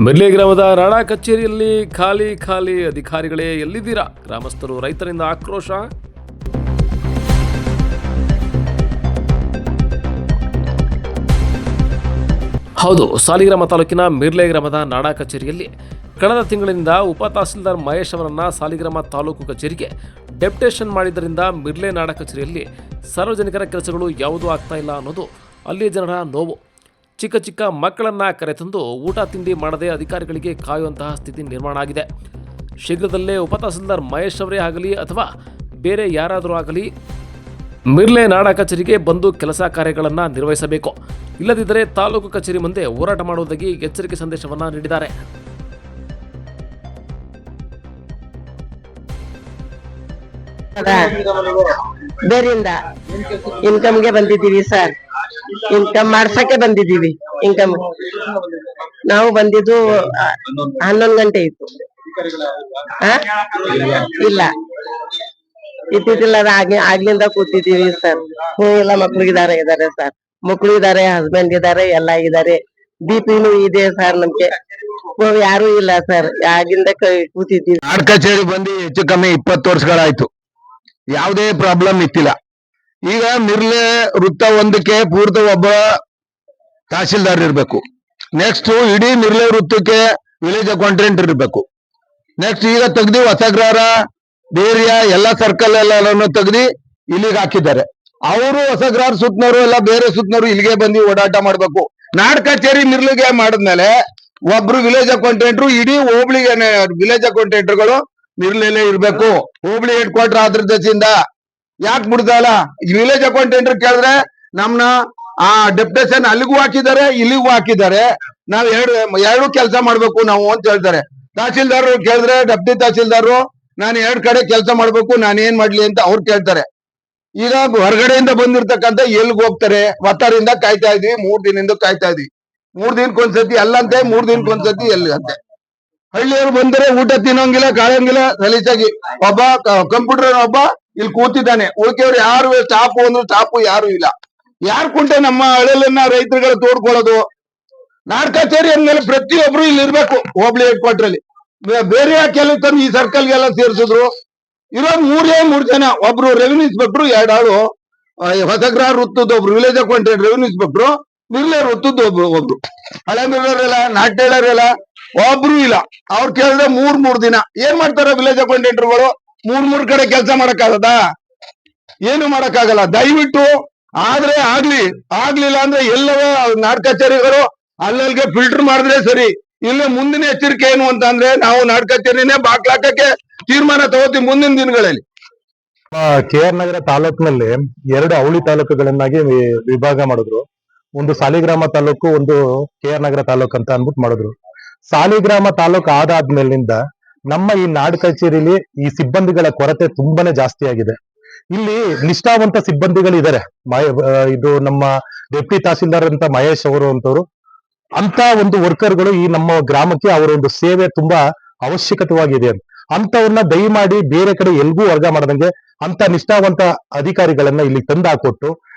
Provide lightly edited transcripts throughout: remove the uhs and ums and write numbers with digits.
ಮಿರ್ಲೆ ಗ್ರಾಮದ ರಾಣಾ ಕಚೇರಿಯಲ್ಲಿ ಖಾಲಿ ಅಧಿಕಾರಿಗಳೇ ಎಲ್ಲಿದ್ದೀರಾ? ಗ್ರಾಮಸ್ಥರು ರೈತರಿಂದ ಆಕ್ರೋಶ. ಹೌದು, ಸಾಲಿಗ್ರಾಮ ತಾಲೂಕಿನ ಮಿರ್ಲೆ ಗ್ರಾಮದ ನಾಡಾ ಕಚೇರಿಯಲ್ಲಿ ಕಳೆದ ತಿಂಗಳಿನಿಂದ ಉಪ ತಹಸೀಲ್ದಾರ್ ಮಹೇಶ್ ಅವರನ್ನ ಸಾಲಿಗ್ರಾಮ ತಾಲೂಕು ಕಚೇರಿಗೆ ಡೆಪ್ಯುಟೇಷನ್ ಮಾಡಿದ್ದರಿಂದ ಮಿರ್ಲೆ ನಾಡಾ ಕಚೇರಿಯಲ್ಲಿ ಸಾರ್ವಜನಿಕರ ಕೆಲಸಗಳು ಯಾವುದೂ ಆಗ್ತಾ ಇಲ್ಲ ಅನ್ನೋದು ಅಲ್ಲಿಯ ಜನರ ನೋವು. ಚಿಕ್ಕ ಮಕ್ಕಳನ್ನು ಕರೆತಂದು ಊಟ ತಿಂಡಿ ಮಾಡದೆ ಅಧಿಕಾರಿಗಳಿಗೆ ಕಾಯುವಂತಹ ಸ್ಥಿತಿ ನಿರ್ಮಾಣ ಆಗಿದೆ. ಶೀಘ್ರದಲ್ಲೇ ಉಪ ತಹಸೀಲ್ದಾರ್ ಮಹೇಶ್ ಅವರೇ ಆಗಲಿ ಅಥವಾ ಬೇರೆ ಯಾರಾದರೂ ಆಗಲಿ ಮಿರ್ಲೆ ನಾಡಾ ಕಚೇರಿಗೆ ಬಂದು ಕೆಲಸ ಕಾರ್ಯಗಳನ್ನು ನಿರ್ವಹಿಸಬೇಕು. ಇಲ್ಲದಿದ್ದರೆ ತಾಲೂಕು ಕಚೇರಿ ಮುಂದೆ ಹೋರಾಟ ಮಾಡುವುದಾಗಿ ಎಚ್ಚರಿಕೆ ಸಂದೇಶವನ್ನು ನೀಡಿದ್ದಾರೆ. ಬೇರಿಂದ ಇನ್ಕಮ್ಗೆ ಬಂದಿದ್ದೀವಿ ಸರ್. ಇನ್ಕಮ್ ಮಾಡ್ಸಕ್ಕೆ ಬಂದಿದ್ದೀವಿ. ಇನ್ಕಮ್ ನಾವು ಬಂದಿದ್ದು 11 ಗಂಟೆ ಇತ್ತು. ಇಲ್ಲ ಇದ್ದಿದ್ದಿಲ್ಲ, ಆಗ್ಲಿಂದ ಕೂತಿದ್ದೀವಿ ಸರ್. ಎಲ್ಲ ಮಕ್ಳಿಗಿದ್ದಾರೆ ಸರ್. ಮಕ್ಳು ಇದಾರೆ, ಹಸ್ಬೆಂಡ್ ಇದಾರೆ, ಎಲ್ಲ ಇದಾರೆ. ಬಿಪಿನೂ ಇದೆ ಸರ್. ನಮ್ಗೆ ಯಾರು ಇಲ್ಲ ಸರ್. ಆಗಿಂದ ಕೂತಿದ್ದೀವಿ. ನಾಡ್ ಕಚೇರಿ ಬಂದು ಹೆಚ್ಚು ಕಮ್ಮಿ 20 ವರ್ಷಗಳಾಯ್ತು. ಯಾವುದೇ ಪ್ರಾಬ್ಲಮ್ ಇತ್ತಿಲ್ಲ. ಈಗ ಮಿರ್ಲೆ ವೃತ್ತ ಒಂದಕ್ಕೆ ಪೂರ್ತ ಒಬ್ಬ ತಹಸೀಲ್ದಾರ್ ಇರ್ಬೇಕು. ನೆಕ್ಸ್ಟ್ ಇಡೀ ಮಿರ್ಲೆ ವೃತ್ತಕ್ಕೆ ವಿಲೇಜ್ ಅಕೌಂಟೆಂಟ್ ಇರ್ಬೇಕು. ನೆಕ್ಸ್ಟ್ ಈಗ ತೆಗ್ದಿ ಹೊಸಗ್ರಹಾರ ಬೇರಿಯಾ ಎಲ್ಲ ಸರ್ಕಲ್ ಎಲ್ಲಾನು ತೆಗ್ದಿ ಇಲ್ಲಿಗೆ ಹಾಕಿದ್ದಾರೆ. ಅವರು ಹೊಸಗ್ರಹಾರ ಸುತ್ತನವರು ಎಲ್ಲ ಬೇರೆ ಸುತ್ತನವರು ಇಲ್ಲಿಗೆ ಬಂದು ಓಡಾಟ ಮಾಡ್ಬೇಕು. ನಾಡ್ ಕಚೇರಿ ಮಿರ್ಲಿಗೆ ಮಾಡಿದ್ಮೇಲೆ ಒಬ್ರು ವಿಲೇಜ್ ಅಕೌಂಟೆಂಟ್ರು ಇಡೀ ಹೋಬಳಿಗೆ ವಿಲೇಜ್ ಅಕೌಂಟೆಂಟ್ಗಳು ಮಿರ್ಲೆಲ್ಲೇ ಇರ್ಬೇಕು. ಹೋಬಳಿ ಹೆಡ್ ಕ್ವಾರ್ಟರ್ ಆದ್ರ ದಸಿಂದ ಯಾಕೆ ಬಿಡ್ದಲ್ಲ? ವಿಲೇಜ್ ಅಕೌಂಟೆಂಟ್ ಕೇಳಿದ್ರೆ ನಮ್ನ ಆ ಡೆಪ್ಯುಟೇಷನ್ ಅಲ್ಲಿಗೂ ಹಾಕಿದ್ದಾರೆ, ಇಲ್ಲಿಗೂ ಹಾಕಿದ್ದಾರೆ. ನಾವ್ ಎರಡು ಕೆಲಸ ಮಾಡ್ಬೇಕು ನಾವು ಅಂತ ಹೇಳ್ತಾರೆ. ತಹಸೀಲ್ದಾರ್ ಕೇಳಿದ್ರೆ ಡೆಪ್ಟಿ ತಹಸೀಲ್ದಾರ್ ನಾನು 2 ಕಡೆ ಕೆಲಸ ಮಾಡ್ಬೇಕು, ನಾನು ಏನ್ ಮಾಡ್ಲಿ ಅಂತ ಅವ್ರು ಕೇಳ್ತಾರೆ. ಈಗ ಹೊರಗಡೆಯಿಂದ ಬಂದಿರ್ತಕ್ಕಂಥ ಎಲ್ಗ್ ಹೋಗ್ತಾರೆ? ವತ್ತಾರಿಂದ ಕಾಯ್ತಾ ಇದ್ವಿ, 3 ದಿನದಿಂದ ಕಾಯ್ತಾ ಇದ್ವಿ. 3 ದಿನಕ್ಕೊಂದ್ಸತಿ ಅಲ್ಲಂತೆ, 3 ದಿನಕ್ಕೊಂದ್ಸತಿ ಎಲ್ಲಿ ಅಂತೆ. ಹಳ್ಳಿಯವರು ಬಂದರೆ ಊಟ ತಿನ್ನೋಂಗಿಲ್ಲ, ಕಾಳಂಗಿಲ್ಲ, ಸಲೀಸಾಗಿ ಒಬ್ಬ ಕಂಪ್ಯೂಟರ್ ಒಬ್ಬ ಇಲ್ಲಿ ಕೂತಿದ್ದಾನೆ. ಉಳ್ಕೆಯವ್ರು ಯಾರು ಸ್ಟಾಫ್ ಅಂದ್ರೆ ಸ್ಟಾಫ್ ಯಾರು ಇಲ್ಲ. ಯಾರು ಕುಂಟೆ ನಮ್ಮ ಹಳ್ಳಿಯನ್ನ ರೈತರುಗಳು ತೋಡ್ಕೊಳ್ಳೋದು? ನಾಡ್ ಕಚೇರಿ ಅಂದ್ಮೇಲೆ ಪ್ರತಿಯೊಬ್ರು ಇಲ್ಲಿ ಇರ್ಬೇಕು. ಹೋಬಳಿ ಹೆಡ್ ಕ್ವಾರ್ಟರ್ ಅಲ್ಲಿ ಬೇರೆ ಕೆಲವು ತಂದು ಈ ಸರ್ಕಲ್ಗೆಲ್ಲ ಸೇರಿಸಿದ್ರು. ಇರೋದು 3 ಜನ. ಒಬ್ರು ರೆವಿನ್ಯೂ ಇನ್ಸ್ಪೆಕ್ಟ್ರು, 2 ಆಳು ಹೊಸಗ್ರಹ ವೃತ್ತದ ಒಬ್ರು village accountant revenue inspector, Mirle ವೃತ್ತದ ಒಬ್ರು ಹಳೆ ಮಿರ್ಲೆಲ್ಲ ನಾಟ್ಯೆಲ್ಲ ಒಬ್ರು ಇಲ್ಲ. ಅವ್ರು ಕೇಳಿದ್ರೆ 3 ದಿನ ಏನ್ ಮಾಡ್ತಾರ ವಿಲೇಜ್ ಅಕೌಂಟೆಂಟ್ರುಗಳು? 3 ಕಡೆ ಕೆಲಸ ಮಾಡಕ್ಕಾಗದ? ಏನು ಮಾಡಕ್ಕಾಗಲ್ಲ. ದಯವಿಟ್ಟು ಆದ್ರೆ ಆಗ್ಲಿಲ್ಲ ಅಂದ್ರೆ ಎಲ್ಲವೇ ನಾಡ್ ಕಚೇರಿಗಳು ಅಲ್ಲಲ್ಲಿಗೆ ಫಿಲ್ಟರ್ ಮಾಡಿದ್ರೆ ಸರಿ. ಇಲ್ಲ ಮುಂದಿನ ಎಚ್ಚರಿಕೆ ಏನು ಅಂತ ಅಂದ್ರೆ ನಾವು ನಾಡ್ ಕಚೇರಿನೇ ಬಾಕ್ಲಾಕಕ್ಕೆ ತೀರ್ಮಾನ ತಗೋತೀವಿ ಮುಂದಿನ ದಿನಗಳಲ್ಲಿ. KR ನಗರ ತಾಲೂಕಿನಲ್ಲಿ 2 ಅವಳಿ ತಾಲೂಕುಗಳನ್ನಾಗಿ ವಿಭಾಗ ಮಾಡಿದ್ರು. ಒಂದು ಸಾಲಿಗ್ರಾಮ ತಾಲೂಕು, ಒಂದು KR ನಗರ ತಾಲೂಕು ಅಂತ ಅನ್ಬಿಟ್ಟು ಮಾಡಿದ್ರು. ಸಾಲಿಗ್ರಾಮ ತಾಲೂಕು ಆದಾದ್ಮೇಲಿಂದ ನಮ್ಮ ಈ ನಾಡ್ ಕಚೇರಿಲಿ ಈ ಸಿಬ್ಬಂದಿಗಳ ಕೊರತೆ ತುಂಬಾನೇ ಜಾಸ್ತಿ ಆಗಿದೆ. ಇಲ್ಲಿ ನಿಷ್ಠಾವಂತ ಸಿಬ್ಬಂದಿಗಳು ಇದ್ದಾರೆ. ಇದು ನಮ್ಮ ಡೆಪ್ಟಿ ತಹಸೀಲ್ದಾರ್ ಅಂತ ಮಹೇಶ್ ಅವರು ಅಂತವ್ರು, ಅಂತ ಒಂದು ವರ್ಕರ್ಗಳು ಈ ನಮ್ಮ ಗ್ರಾಮಕ್ಕೆ ಅವರ ಒಂದು ಸೇವೆ ತುಂಬಾ ಅವಶ್ಯಕತೆವಾಗಿದೆ. ಅಂತವ್ರನ್ನ ದಯಮಾಡಿ ಬೇರೆ ಕಡೆ ಎಲ್ಗೂ ವರ್ಗ ಮಾಡದಂಗೆ ಅಂತ ನಿಷ್ಠಾವಂತ ಅಧಿಕಾರಿಗಳನ್ನ ಇಲ್ಲಿ ತಂದು ಹಾಕೊಟ್ಟು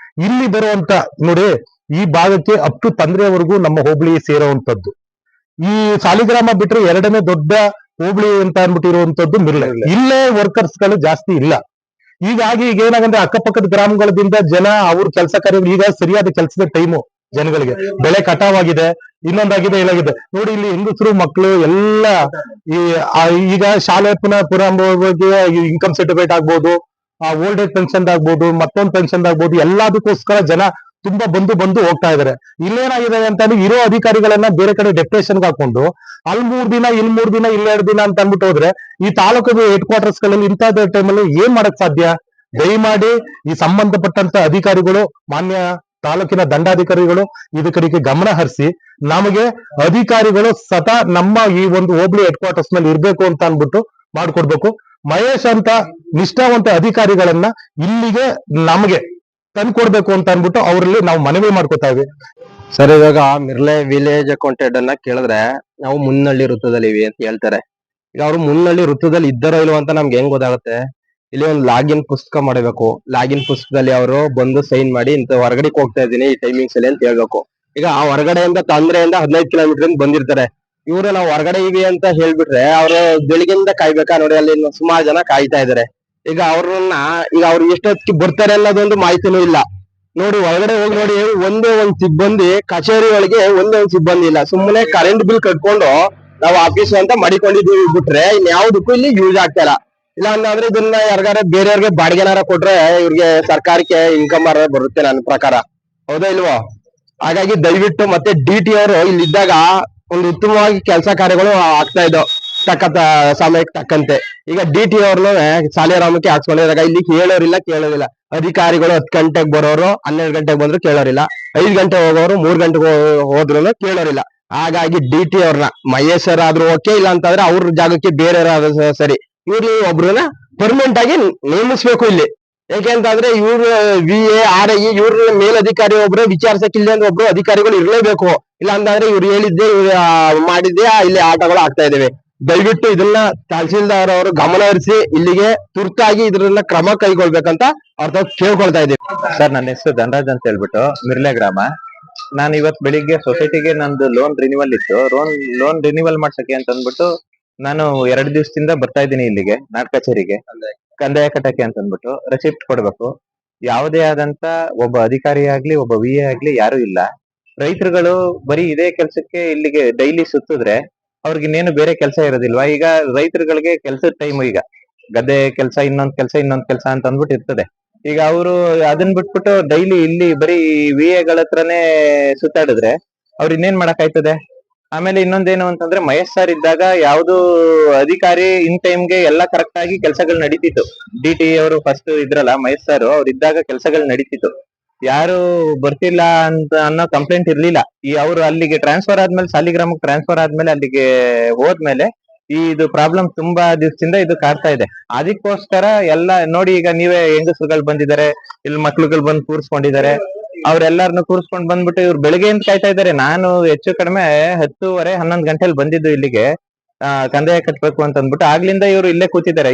ಇಲ್ಲಿ ಬರುವಂತ ನೋಡಿ, ಈ ಭಾಗಕ್ಕೆ ಅಪ್ ಟು ತಂದ್ರೆವರೆಗೂ ನಮ್ಮ ಹೋಬಳಿ ಸೇರುವಂತದ್ದು. ಈ ಸಾಲಿಗ್ರಾಮ ಬಿಟ್ರೆ 2ನೇ ದೊಡ್ಡ ಹೋಬಳಿ ಅಂತ ಅನ್ಬಿಟ್ಟಿರುವಂತದ್ದು ಮಿರ್ಲೆ. ಇಲ್ಲೇ ವರ್ಕರ್ಸ್ ಗಳು ಜಾಸ್ತಿ ಇಲ್ಲ. ಹೀಗಾಗಿ ಈಗ ಏನಾಗಂದ್ರೆ ಅಕ್ಕಪಕ್ಕದ ಗ್ರಾಮಗಳಿಂದ ಜನ ಅವ್ರ ಕೆಲಸ ಕಾರ್ಯಗಳು ಈಗ ಸರಿಯಾದ ಕೆಲಸದ ಟೈಮು ಜನಗಳಿಗೆ. ಬೆಳೆ ಕಟಾವಾಗಿದೆ, ಇನ್ನೊಂದಾಗಿದೆ, ಏನಾಗಿದೆ ನೋಡಿ. ಇಲ್ಲಿ ಹೆಂಗಸರು ಮಕ್ಕಳು ಎಲ್ಲ ಈಗ ಶಾಲೆ ಪುನಃ ಇನ್ಕಮ್ ಸರ್ಟಿಫಿಕೇಟ್ ಆಗ್ಬೋದು, ಓಲ್ಡ್ ಏಜ್ ಪೆನ್ಷನ್ ಆಗ್ಬೋದು, ಮತ್ತೊಂದು ಪೆನ್ಷನ್ ಆಗ್ಬೋದು, ಎಲ್ಲದಕ್ಕೋಸ್ಕರ ಜನ ತುಂಬಾ ಬಂದು ಹೋಗ್ತಾ ಇದಾರೆ. ಇಲ್ಲೇನಾಗಿದೆ ಅಂತಂದ್ರೆ ಇರೋ ಅಧಿಕಾರಿಗಳನ್ನ ಬೇರೆ ಕಡೆ ಡೆಪ್ಯುಟೇಷನ್ ಹಾಕೊಂಡು ಅಲ್ಲಿ 3 ದಿನ, ಇಲ್ಲಿ 3 ದಿನ, ಇಲ್ಲಿ 2 ದಿನ ಅಂತ ಅಂದ್ಬಿಟ್ಟು ಹೋದ್ರೆ ಈ ತಾಲೂಕು ಹೆಡ್ ಕ್ವಾರ್ಟರ್ಸ್ ಗಳಲ್ಲಿ ಇಂತಹ ಟೈಮಲ್ಲಿ ಏನ್ ಮಾಡಕ್ ಸಾಧ್ಯ? ದಯಮಾಡಿ ಈ ಸಂಬಂಧಪಟ್ಟಂತ ಅಧಿಕಾರಿಗಳು, ಮಾನ್ಯ ತಾಲೂಕಿನ ದಂಡಾಧಿಕಾರಿಗಳು ಇದ ಕಡೆಗೆ ಗಮನ ಹರಿಸಿ ನಮಗೆ ಅಧಿಕಾರಿಗಳು ಸದಾ ನಮ್ಮ ಈ ಒಂದು ಹೋಬಳಿ ಹೆಡ್ ಕ್ವಾರ್ಟರ್ಸ್ ನಲ್ಲಿ ಇರ್ಬೇಕು ಅಂತ ಅನ್ಬಿಟ್ಟು ಮಾಡ್ಕೊಡ್ಬೇಕು. ಮಹೇಶ್ ಅಂತ ನಿಷ್ಠಾವಂತ ಅಧಿಕಾರಿಗಳನ್ನ ಇಲ್ಲಿಗೆ ನಮಗೆ ತಂದ್ಕೊಡ್ಬೇಕು ಅಂತ ಅನ್ಬಿಟ್ಟು ಅವರಲ್ಲಿ ನಾವು ಮನವಿ ಮಾಡ್ಕೊತಾ ಇವಿ. ಸರ್, ಇವಾಗ ಮಿರ್ಲೆ ವಿಲೇಜ್ ಅಕೌಂಟೆಂಟ್ ಅನ್ನ ಕೇಳಿದ್ರೆ ನಾವು ಮುನ್ನಳ್ಳಿ ವೃತ್ತದಲ್ಲಿ ಇವಿ ಅಂತ ಹೇಳ್ತಾರೆ. ಈಗ ಅವ್ರು ಮುನ್ನಳ್ಳಿ ವೃತ್ತದಲ್ಲಿ ಇದ್ದಾರೋ ಇಲ್ವೋ ಅಂತ ನಮ್ಗೆ ಹೆಂಗ್ ಗೊತ್ತಾಗುತ್ತೆ? ಇಲ್ಲಿ ಒಂದು ಲಾಗಿನ್ ಪುಸ್ತಕ ಮಾಡಬೇಕು. ಲಾಗಿನ್ ಪುಸ್ತಕದಲ್ಲಿ ಅವರು ಬಂದು ಸೈನ್ ಮಾಡಿ ಇಂತ ಹೊರಗಡೆಗೆ ಹೋಗ್ತಾ ಇದ್ದೀನಿ ಈ ಟೈಮಿಂಗ್ಸ್ ಅಲ್ಲಿ ಅಂತ ಹೇಳ್ಬೇಕು. ಈಗ ಆ ಹೊರಗಡೆಯಿಂದ ತಂದ್ರೆಯಿಂದ 15 ಕಿಲೋಮೀಟರ್ ಬಂದಿರ್ತಾರೆ. ಇವ್ರು ನಾವು ಹೊರಗಡೆ ಇವಿ ಅಂತ ಹೇಳ್ಬಿಟ್ರೆ ಅವ್ರು ಬೆಳಿಗ್ಗೆಯಿಂದ ಕಾಯ್ಬೇಕಾ ನೋಡಿ, ಅಲ್ಲಿ ಸುಮಾರು ಜನ ಕಾಯ್ತಾ ಇದಾರೆ. ಈಗ ಅವ್ರು ಎಷ್ಟೊತ್ತಿಗೆ ಬರ್ತಾರೆ ಅನ್ನೋದೊಂದು ಮಾಹಿತಿನೂ ಇಲ್ಲ. ನೋಡಿ ಹೊರಗಡೆ ಹೋಗಿ ನೋಡಿ, ಒಂದೇ ಒಂದ್ ಸಿಬ್ಬಂದಿ ಕಚೇರಿ ಒಳಗೆ ಒಂದೇ ಒಂದ್ ಸಿಬ್ಬಂದಿ ಇಲ್ಲ. ಸುಮ್ಮನೆ ಕರೆಂಟ್ ಬಿಲ್ ಕಟ್ಕೊಂಡು ನಾವು ಆಫೀಸ್ ಅಂತ ಮಾಡಿಕೊಂಡಿದೀವಿ ಬಿಟ್ರೆ ಇನ್ಯಾವುದಕ್ಕೂ ಇಲ್ಲಿ ಯೂಸ್ ಆಗ್ತಾ ಇಲ್ಲ ಅಂದ್ರೆ ಇದನ್ನ ಯಾರಿಗಾರ ಬೇರೆಯವ್ರಿಗೆ ಬಾಡಿಗೆನಾರ ಕೊಟ್ರೆ ಇವ್ರಿಗೆ ಸರ್ಕಾರಕ್ಕೆ ಇನ್ಕಮ್ ಬರುತ್ತೆ ನನ್ನ ಪ್ರಕಾರ, ಹೌದಾ ಇಲ್ವೋ? ಹಾಗಾಗಿ ದಯವಿಟ್ಟು ಮತ್ತೆ ಡಿ.ಟಿ ಅವರು ಇಲ್ಲಿದ್ದಾಗ ಒಂದು ಉತ್ತಮವಾಗಿ ಕೆಲಸ ಕಾರ್ಯಗಳು ಆಗ್ತಾ ಇದ್ದವು ಸಮಯಕ್ಕೆ ತಕ್ಕಂತೆ. ಈಗ ಡಿ.ಟಿ ಅವ್ರನ್ನು ಸಾಲಿಗ್ರಾಮಕ್ಕೆ ಹಾಕ್ಸ್ಕೊಂಡಿದಾಗ ಇಲ್ಲಿ ಕೇಳೋರಿಲ್ಲ. ಅಧಿಕಾರಿಗಳು 10 ಗಂಟೆಗೆ ಬರೋರು 12 ಗಂಟೆಗೆ ಬಂದ್ರು ಕೇಳೋರಿಲ್ಲ, 5 ಗಂಟೆ ಹೋಗೋರು 3 ಗಂಟೆಗೆ ಹೋದ್ರು ಕೇಳೋರಿಲ್ಲ. ಹಾಗಾಗಿ ಡಿ.ಟಿ ಅವ್ರನ್ನ ಮಹೇಶ್ ಸರ್ ಆದ್ರೂ ಓಕೆ, ಇಲ್ಲ ಅಂತಂದ್ರೆ ಅವ್ರ ಜಾಗಕ್ಕೆ ಬೇರೆ ಸರಿ, ಇವ್ರು ಒಬ್ರನ್ನ ಪರ್ಮನೆಂಟ್ ಆಗಿ ನೇಮಿಸ್ಬೇಕು ಇಲ್ಲಿ. ಯಾಕೆಂತಂದ್ರೆ ಇವ್ರು VA, RI ಇವ್ರ ಮೇಲಧಿಕಾರಿ ಒಬ್ರು ವಿಚಾರಿಸಕ್ಕಿಲ್ಲ ಅಂದ್ರೆ ಒಬ್ರು ಅಧಿಕಾರಿಗಳು ಇರ್ಲೇಬೇಕು. ಇಲ್ಲ ಅಂತಂದ್ರೆ ಇವ್ರು ಹೇಳಿದ್ದೆ ಮಾಡಿದ್ದೆ ಇಲ್ಲಿ ಆಟಗಳು ಆಗ್ತಾ ಇದಾವೆ. ದಯವಿಟ್ಟು ಇದನ್ನ ತಹಸೀಲ್ದಾರ್ ಅವರು ಗಮನ ಹರಿಸಿ ಇಲ್ಲಿಗೆ ತುರ್ತಾಗಿ ಇದ್ರನ್ನ ಕ್ರಮ ಕೈಗೊಳ್ಬೇಕಂತ ಅವ್ರ ಕೇಳ್ಕೊಳ್ತಾ ಇದೀವಿ. ಸರ್, ನನ್ನ ಹೆಸರು ಧನರಾಜ್ ಅಂತ ಹೇಳ್ಬಿಟ್ಟು ಮಿರ್ಲೆ ಗ್ರಾಮ. ನಾನು ಇವತ್ ಬೆಳಿಗ್ಗೆ ಸೊಸೈಟಿಗೆ ನಂದು ಲೋನ್ ರಿನಿವಲ್ ಇತ್ತು. ಲೋನ್ ರಿನಿವಲ್ ಮಾಡ್ಸಕ್ಕೆ ಅಂತ ಅಂದ್ಬಿಟ್ಟು ನಾನು 2 ದಿವಸದಿಂದ ಬರ್ತಾ ಇದ್ದೀನಿ ಇಲ್ಲಿಗೆ ನಾಡ್ ಕಚೇರಿಗೆ, ಕಂದಾಯ ಕಟ್ಟಕ್ಕೆ ಅಂತ ಅಂದ್ಬಿಟ್ಟು ರೆಸಿಪ್ಟ್ ಕೊಡ್ಬೇಕು. ಯಾವುದೇ ಆದಂತ ಒಬ್ಬ ಅಧಿಕಾರಿ ಆಗ್ಲಿ ಒಬ್ಬ VA ಆಗ್ಲಿ ಯಾರು ಇಲ್ಲ. ರೈತರುಗಳು ಬರೀ ಇದೇ ಕೆಲ್ಸಕ್ಕೆ ಇಲ್ಲಿಗೆ ಡೈಲಿ ಸುತ್ತಿದ್ರೆ ಅವ್ರಿಗೆ ಇನ್ನೇನು ಬೇರೆ ಕೆಲಸ ಇರೋದಿಲ್ವಾ? ಈಗ ರೈತರುಗಳಿಗೆ ಕೆಲ್ಸದ ಟೈಮ್, ಈಗ ಗದ್ದೆ ಕೆಲಸ, ಇನ್ನೊಂದ್ ಕೆಲಸ ಅಂತ ಅಂದ್ಬಿಟ್ಟು ಇರ್ತದೆ. ಈಗ ಅವರು ಅದನ್ನ ಬಿಟ್ಬಿಟ್ಟು ಡೈಲಿ ಇಲ್ಲಿ ಬರೀ VA ಹತ್ರನೇ ಸುತ್ತಾಡಿದ್ರೆ ಅವ್ರು ಇನ್ನೇನ್ ಮಾಡಕ್ ಆಯ್ತದೆ? ಆಮೇಲೆ ಇನ್ನೊಂದೇನು ಅಂತಂದ್ರೆ ಮಹೇಶ್ ಸರ್ ಇದ್ದಾಗ ಯಾವ್ದು ಅಧಿಕಾರಿ ಇನ್ ಟೈಮ್ಗೆ ಎಲ್ಲಾ ಕರೆಕ್ಟ್ ಆಗಿ ಕೆಲಸಗಳು ನಡೀತಿತ್ತು. ಡಿ.ಟಿ ಅವರು ಫಸ್ಟ್ ಇದ್ರಲ್ಲ ಮಹೇಶ್ ಸರ್, ಅವ್ರು ಇದ್ದಾಗ ಕೆಲಸಗಳು ನಡೀತಿತ್ತು. ಯಾರು ಬರ್ತಿಲ್ಲ ಅಂತ ಅನ್ನೋ ಕಂಪ್ಲೇಂಟ್ ಇರ್ಲಿಲ್ಲ. ಈ ಅವ್ರು ಅಲ್ಲಿಗೆ ಟ್ರಾನ್ಸ್ಫರ್ ಆದ್ಮೇಲೆ, ಸಾಲಿಗ್ರಾಮಕ್ಕೆ ಟ್ರಾನ್ಸ್ಫರ್ ಆದ್ಮೇಲೆ ಅಲ್ಲಿಗೆ ಹೋದ್ಮೇಲೆ ಇದು ಪ್ರಾಬ್ಲಮ್ ತುಂಬಾ ದಿವಸದಿಂದ ಇದು ಕಾಡ್ತಾ ಇದೆ. ಅದಕ್ಕೋಸ್ಕರ ಎಲ್ಲ ನೋಡಿ, ಈಗ ನೀವೇ ಹೆಂಗಸರುಗಳು ಬಂದಿದ್ದಾರೆ, ಇಲ್ಲಿ ಮಕ್ಳುಗಳು ಬಂದು ಕೂರ್ಸ್ಕೊಂಡಿದ್ದಾರೆ. ಅವ್ರೆಲ್ಲಾರನು ಕೂರ್ಸ್ಕೊಂಡ್ ಬಂದ್ಬಿಟ್ಟು ಇವ್ರು ಬೆಳಿಗ್ಗೆಯಿಂದ ಕಾಯ್ತಾ ಇದ್ದಾರೆ. ನಾನು ಹೆಚ್ಚು ಕಡಿಮೆ 10:30, 11 ಗಂಟೆಲಿ ಬಂದಿದ್ದು ಇಲ್ಲಿಗೆ ಕಂದಾಯ ಕಟ್ಬೇಕು ಅಂತ ಅಂದ್ಬಿಟ್ಟು. ಆಗ್ಲಿಂದ ಇವ್ರು ಇಲ್ಲೇ ಕೂತಿದ್ದಾರೆ.